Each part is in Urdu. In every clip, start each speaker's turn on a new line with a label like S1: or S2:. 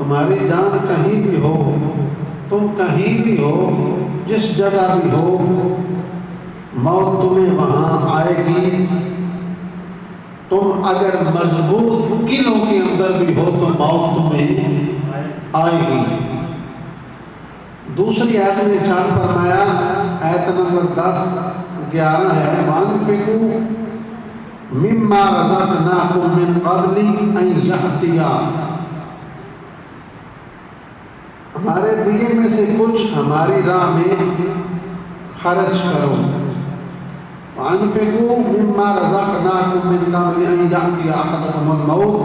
S1: تمہاری جان کہیں بھی ہو، تم کہیں بھی ہو، جس جگہ بھی ہو، موت تمہیں وہاں آئے گی۔ تم اگر مضبوط قلعوں کے اندر بھی ہو تو موت تمہیں آئے گی۔ دوسری آیت میں ارشاد فرمایا، آیت نمبر 10-11 ہے، وَأَنفِقُوا مِمَّا رَزَقْنَاكُم مِّن قَبْلِ أَن يَأْتِيَ، ہمارے دیے میں سے کچھ ہماری راہ میں خرچ کرو۔ وَأَنفِقُوا مِمَّا رَزَقْنَاكُم مِّن قَبْلِ أَن يَأْتِيَ أَحَدَكُمُ الْمَوْتُ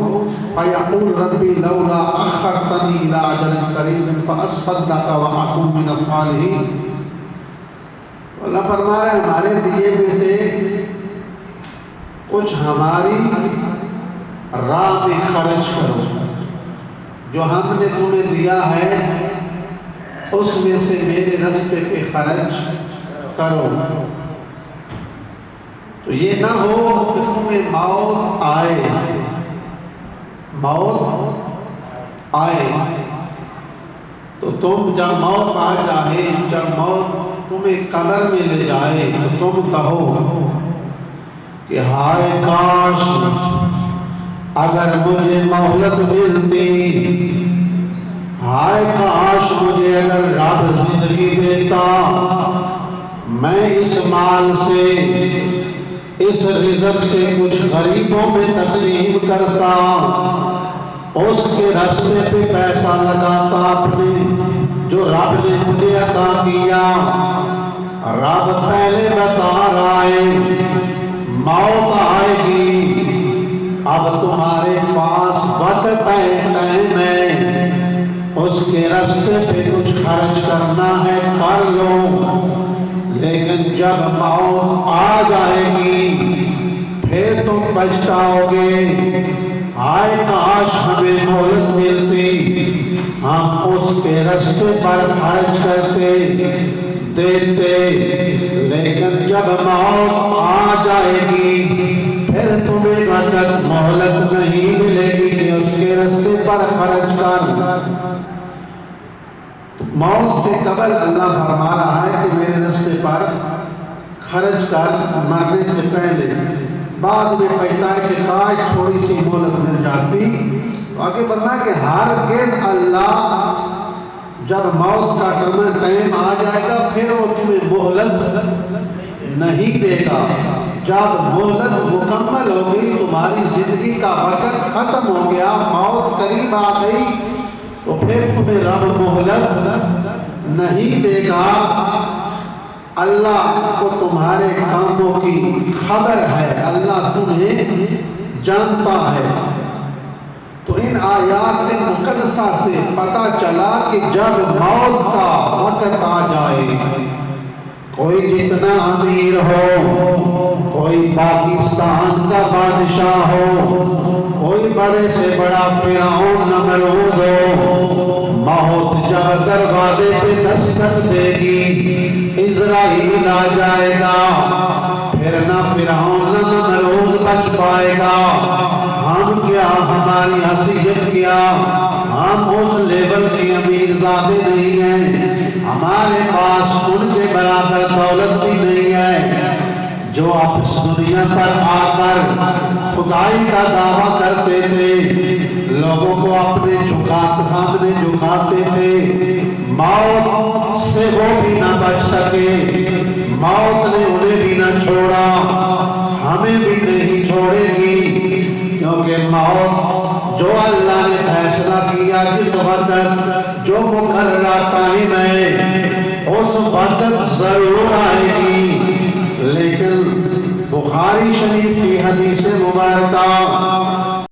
S1: فَيَقُولُ رَبِّ لَوْلَا أَخَّرْتَنِي إِلَىٰ أَجَلٍ قَرِيبٍ فَأَصَّدَّقَ وَأَكُن مِّنَ الصَّالِحِينَ۔ اللہ فرما رہا ہے ہمارے دیے میں سے کچھ ہماری راہ میں خرچ کرو، جو ہم نے تمہیں دیا ہے اس میں سے میرے راستے پہ خرچ کرو۔ تو یہ نہ ہو کہ تمہیں موت آئے تو تم جب موت آ جائے، جب موت تمہیں قبر میں لے جائے تو تم کہو کہ ہائے کاش اگر مجھے مہلت ملتی، ہائے کاش مجھے اگر رب زندگی دیتا، میں اس مال سے، اس رزق سے کچھ غریبوں میں تقسیم کرتا، اس کے راستے پہ پیسہ لگاتا اپنے جو رب نے مجھے عطا کیا۔ رب پہلے بتا رہا ہے موت آئے گی، اب تمہارے پاس وقت ہے، ٹائم ہے، اس کے راستے پہ کچھ خرچ کرنا ہے کر لو، لیکن جب موت آ جائے گی پھر تم پچھتاؤ گے، ہائے کاش ہمیں مہلت ملتی، ہم اس کے راستے پر خرچ کرتے دیتے، لیکن جب موت آ جائے گی پھر تمہیں وقت مہلت نہیں ملے گی کہ اس کے راستے پر خرچ کر۔ موت سے قبل اللہ فرما رہا ہے کہ میرے راستے پر خرچ کر مرنے سے پہلے۔ بعد میں کہتا ہے کہ کاش تھوڑی سی مہلت مل جاتی، تو آگے فرمایا کہ ہرگز اللہ جب موت کا ٹائم آ جائے گا پھر وہ تمہیں مہلت نہیں دے گا۔ جب مہلت مکمل ہو گئی، تمہاری زندگی کا وقت ختم ہو گیا، موت قریب آ گئی، تو پھر تمہیں رب مہلت نہیں دے گا۔ اللہ کو تمہارے کاموں کی خبر ہے، اللہ تمہیں جانتا ہے۔ تو ان آیات مقدسہ سے پتہ چلا کہ جب موت کا وقت آ جائے، کوئی جتنا امیر ہو، کوئی پاکستان کا بادشاہ ہو، کوئی بڑے سے بڑا فرعون نمرود ہو، موت جب دروازے پہ دستک دے گی، اسرائیل آ جائے گا، پھر نہ فرعون نہ نمرود بچ پائے گا۔ ہم کیا، ہماری حیثیت کیا، ہم اس لیول کے امیر زادے نہیں ہیں، ہمارے پاس ان کے برابر دولت بھی نہیں ہے جو آپ اس دنیا پر آ کر خدائی کا دعویٰ کرتے تھے، لوگوں کو اپنے سامنے جھکاتے تھے۔ موت سے وہ بھی نہ بچ سکے، موت نے انہیں بھی نہ چھوڑا، ہمیں بھی نہیں چھوڑے گی، کیونکہ موت جو اللہ نے فیصلہ کیا جس وقت جو مقررہ ٹائم ہے اس وقت ضرور آئے گی۔ لیکن بخاری شریف کی حدیث مبارکہ